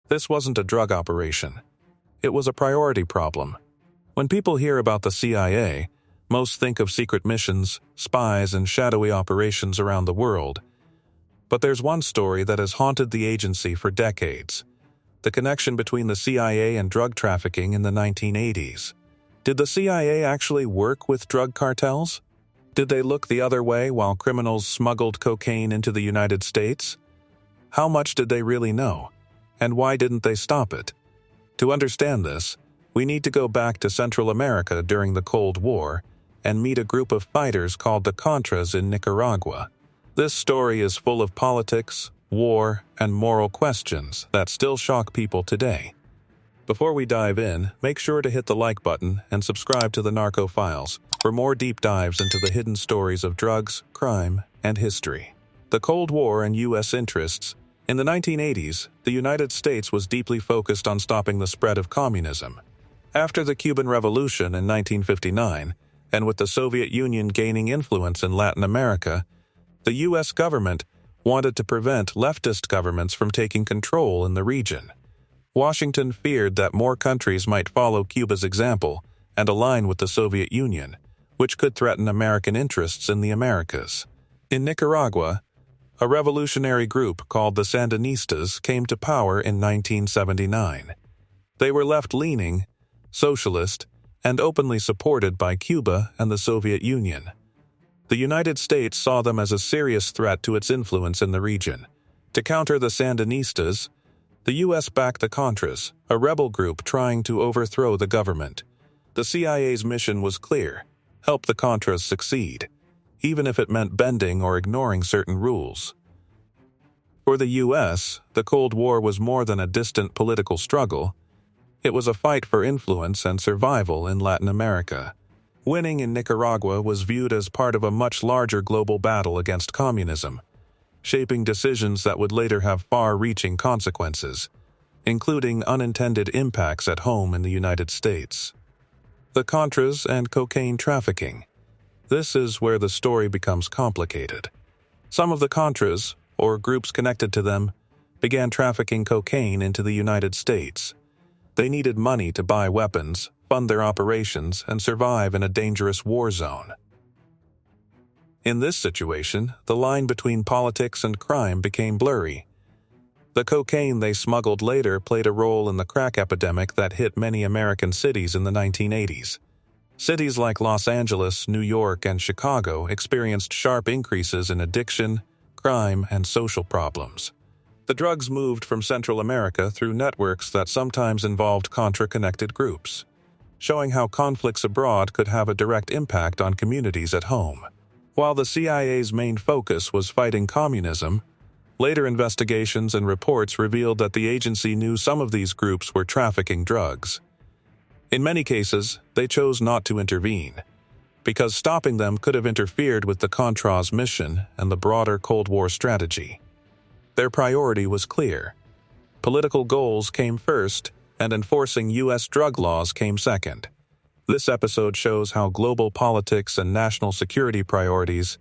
This wasn't a drug operation. It was a priority problem. When people hear about the CIA, most think of secret missions, spies, and shadowy operations around the world. But there's one story that has haunted the agency for decades: the connection between the CIA and drug trafficking in the 1980s. Did the CIA actually work with drug cartels? Did they look the other way while criminals smuggled cocaine into the United States? How much did they really know? And why didn't they stop it? To understand this, we need to go back to Central America during the Cold War and meet a group of fighters called the Contras in Nicaragua. This story is full of politics, war, and moral questions that still shock people today. Before we dive in, make sure to hit the like button and subscribe to the Narco Files for more deep dives into the hidden stories of drugs, crime, and history. The Cold War and U.S. interests. In the 1980s, the United States was deeply focused on stopping the spread of communism. After the Cuban Revolution in 1959, and with the Soviet Union gaining influence in Latin America, the U.S. government wanted to prevent leftist governments from taking control in the region. Washington feared that more countries might follow Cuba's example and align with the Soviet Union, which could threaten American interests in the Americas. In Nicaragua, a revolutionary group called the Sandinistas came to power in 1979. They were left-leaning, socialist, and openly supported by Cuba and the Soviet Union. The United States saw them as a serious threat to its influence in the region. To counter the Sandinistas, the U.S. backed the Contras, a rebel group trying to overthrow the government. The CIA's mission was clear: help the Contras succeed, even if it meant bending or ignoring certain rules. For the U.S., the Cold War was more than a distant political struggle. It was a fight for influence and survival in Latin America. Winning in Nicaragua was viewed as part of a much larger global battle against communism, shaping decisions that would later have far-reaching consequences, including unintended impacts at home in the United States. The Contras and cocaine trafficking. This is where the story becomes complicated. Some of the Contras, or groups connected to them, began trafficking cocaine into the United States. They needed money to buy weapons, fund their operations, and survive in a dangerous war zone. In this situation, the line between politics and crime became blurry. The cocaine they smuggled later played a role in the crack epidemic that hit many American cities in the 1980s. Cities like Los Angeles, New York, and Chicago experienced sharp increases in addiction, crime, and social problems. The drugs moved from Central America through networks that sometimes involved Contra-connected groups, showing how conflicts abroad could have a direct impact on communities at home. While the CIA's main focus was fighting communism, later investigations and reports revealed that the agency knew some of these groups were trafficking drugs. In many cases, they chose not to intervene, because stopping them could have interfered with the Contras' mission and the broader Cold War strategy. Their priority was clear. Political goals came first, and enforcing U.S. drug laws came second. This episode shows how global politics and national security priorities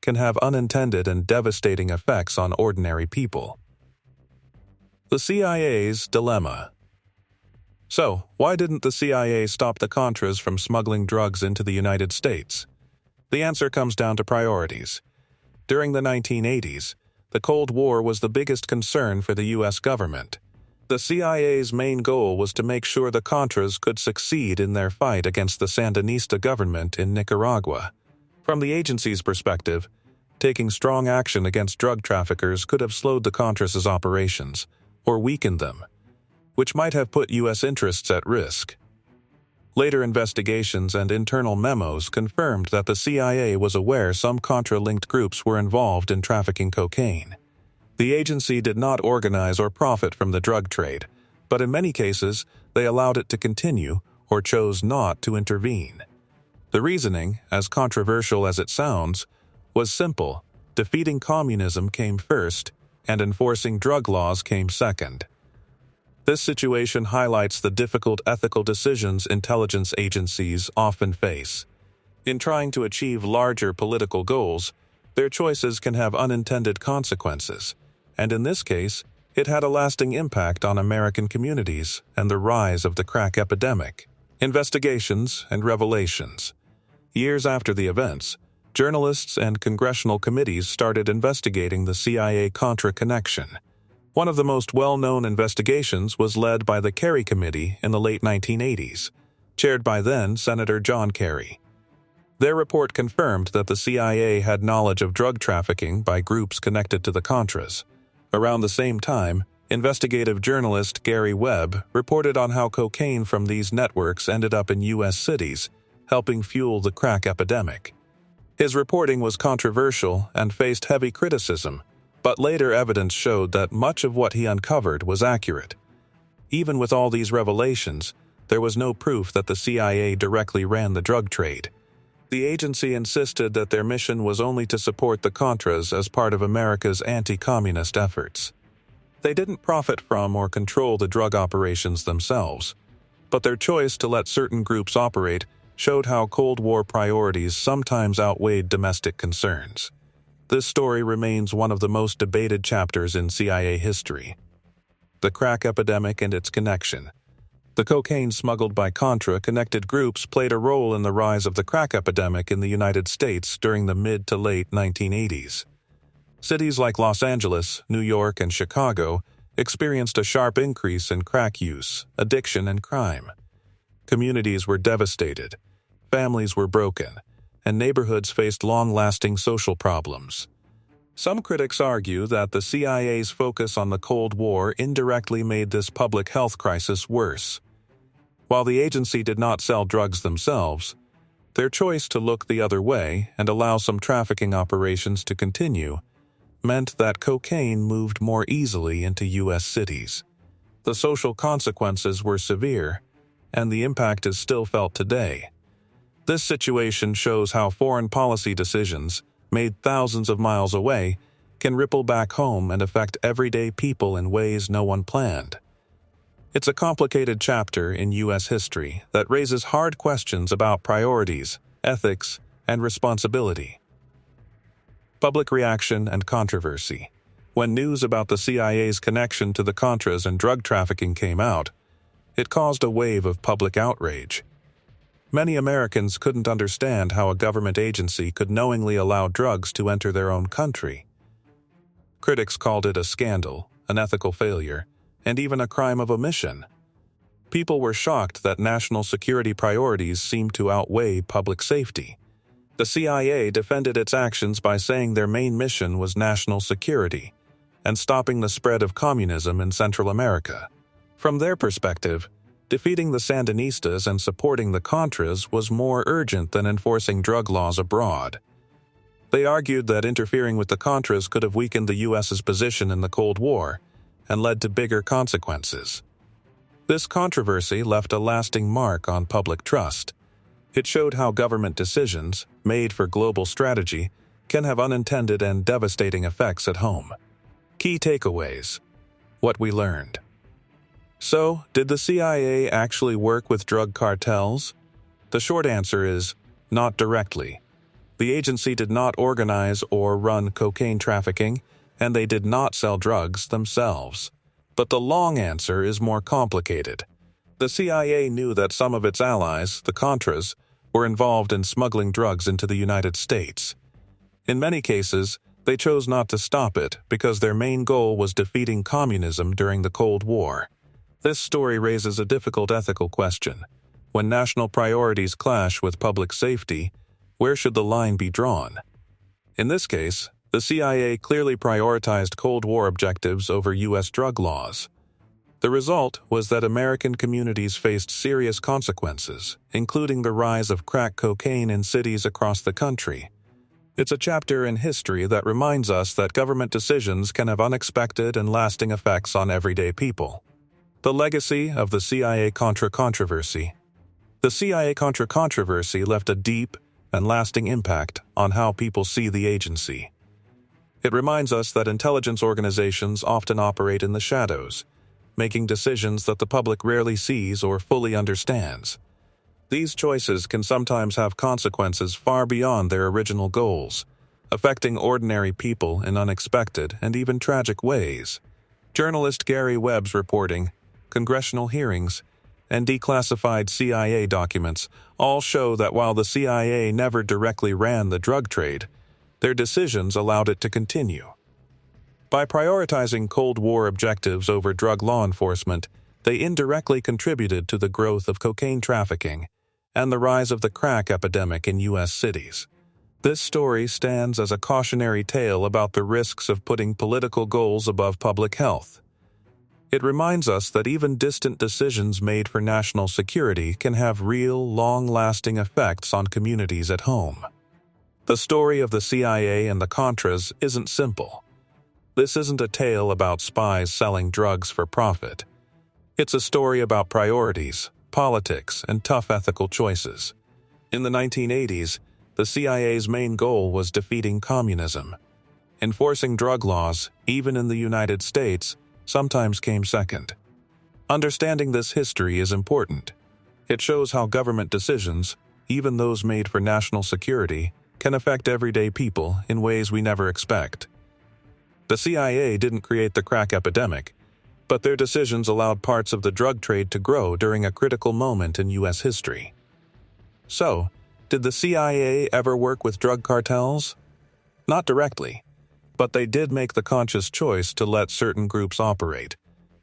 can have unintended and devastating effects on ordinary people. The CIA's dilemma. So, why didn't the CIA stop the Contras from smuggling drugs into the United States? The answer comes down to priorities. During the 1980s, the Cold War was the biggest concern for the U.S. government. The CIA's main goal was to make sure the Contras could succeed in their fight against the Sandinista government in Nicaragua. From the agency's perspective, taking strong action against drug traffickers could have slowed the Contras' operations, or weakened them, which might have put U.S. interests at risk. Later investigations and internal memos confirmed that the CIA was aware some Contra-linked groups were involved in trafficking cocaine. The agency did not organize or profit from the drug trade, but in many cases, they allowed it to continue or chose not to intervene. The reasoning, as controversial as it sounds, was simple: defeating communism came first, and enforcing drug laws came second. This situation highlights the difficult ethical decisions intelligence agencies often face. In trying to achieve larger political goals, their choices can have unintended consequences, and in this case, It had a lasting impact on American communities and the rise of the crack epidemic. Investigations and revelations. Years after the events, journalists and congressional committees started investigating the CIA-Contra connection. One of the most well-known investigations was led by the Kerry Committee in the late 1980s, chaired by then-Senator John Kerry. Their report confirmed that the CIA had knowledge of drug trafficking by groups connected to the Contras. Around the same time, investigative journalist Gary Webb reported on how cocaine from these networks ended up in U.S. cities, helping fuel the crack epidemic. His reporting was controversial and faced heavy criticism, but later evidence showed that much of what he uncovered was accurate. Even with all these revelations, there was no proof that the CIA directly ran the drug trade. The agency insisted that their mission was only to support the Contras as part of America's anti-communist efforts. They didn't profit from or control the drug operations themselves, but their choice to let certain groups operate showed how Cold War priorities sometimes outweighed domestic concerns. This story remains one of the most debated chapters in CIA history. The crack epidemic and its connection. The cocaine smuggled by Contra-connected groups played a role in the rise of the crack epidemic in the United States during the mid to late 1980s. Cities like Los Angeles, New York, and Chicago experienced a sharp increase in crack use, addiction, and crime. Communities were devastated, families were broken, and neighborhoods faced long-lasting social problems. Some critics argue that the CIA's focus on the Cold War indirectly made this public health crisis worse. While the agency did not sell drugs themselves, their choice to look the other way and allow some trafficking operations to continue meant that cocaine moved more easily into U.S. cities. The social consequences were severe, and the impact is still felt today. This situation shows how foreign policy decisions, made thousands of miles away, can ripple back home and affect everyday people in ways no one planned. It's a complicated chapter in U.S. history that raises hard questions about priorities, ethics, and responsibility. Public reaction and controversy. When news about the CIA's connection to the Contras and drug trafficking came out, it caused a wave of public outrage. Many Americans couldn't understand how a government agency could knowingly allow drugs to enter their own country. Critics called it a scandal, an ethical failure, and even a crime of omission. People were shocked that national security priorities seemed to outweigh public safety. The CIA defended its actions by saying their main mission was national security and stopping the spread of communism in Central America. From their perspective, defeating the Sandinistas and supporting the Contras was more urgent than enforcing drug laws abroad. They argued that interfering with the Contras could have weakened the U.S.'s position in the Cold War and led to bigger consequences. This controversy left a lasting mark on public trust. It showed how government decisions, made for global strategy, can have unintended and devastating effects at home. Key takeaways. What we learned. So, did the CIA actually work with drug cartels? The short answer is, not directly. The agency did not organize or run cocaine trafficking, and they did not sell drugs themselves. But the long answer is more complicated. The CIA knew that some of its allies, the Contras, were involved in smuggling drugs into the United States. In many cases, they chose not to stop it because their main goal was defeating communism during the Cold War. This story raises a difficult ethical question. When national priorities clash with public safety, where should the line be drawn? In this case, the CIA clearly prioritized Cold War objectives over U.S. drug laws. The result was that American communities faced serious consequences, including the rise of crack cocaine in cities across the country. It's a chapter in history that reminds us that government decisions can have unexpected and lasting effects on everyday people. The legacy of the CIA-Contra controversy. The CIA-Contra controversy left a deep and lasting impact on how people see the agency. It reminds us that intelligence organizations often operate in the shadows, making decisions that the public rarely sees or fully understands. These choices can sometimes have consequences far beyond their original goals, affecting ordinary people in unexpected and even tragic ways. Journalist Gary Webb's reporting, congressional hearings, and declassified CIA documents all show that while the CIA never directly ran the drug trade, their decisions allowed it to continue. By prioritizing Cold War objectives over drug law enforcement, they indirectly contributed to the growth of cocaine trafficking and the rise of the crack epidemic in U.S. cities. This story stands as a cautionary tale about the risks of putting political goals above public health. It reminds us that even distant decisions made for national security can have real, long-lasting effects on communities at home. The story of the CIA and the Contras isn't simple. This isn't a tale about spies selling drugs for profit. It's a story about priorities, politics, and tough ethical choices. In the 1980s, the CIA's main goal was defeating communism. Enforcing drug laws, even in the United States, sometimes came second. Understanding this history is important. It shows how government decisions, even those made for national security, can affect everyday people in ways we never expect. The CIA didn't create the crack epidemic, but their decisions allowed parts of the drug trade to grow during a critical moment in U.S. history. So, did the CIA ever work with drug cartels? Not directly, but they did make the conscious choice to let certain groups operate,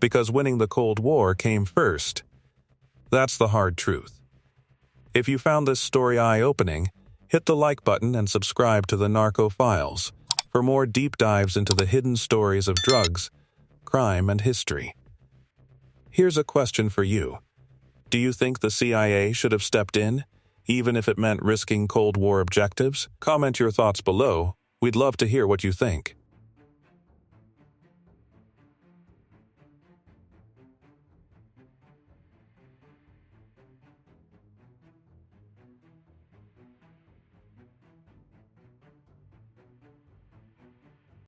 because winning the Cold War came first. That's the hard truth. If you found this story eye-opening, hit the like button and subscribe to the Narco Files for more deep dives into the hidden stories of drugs, crime, and history. Here's a question for you. Do you think the CIA should have stepped in, even if it meant risking Cold War objectives? Comment your thoughts below. We'd love to hear what you think.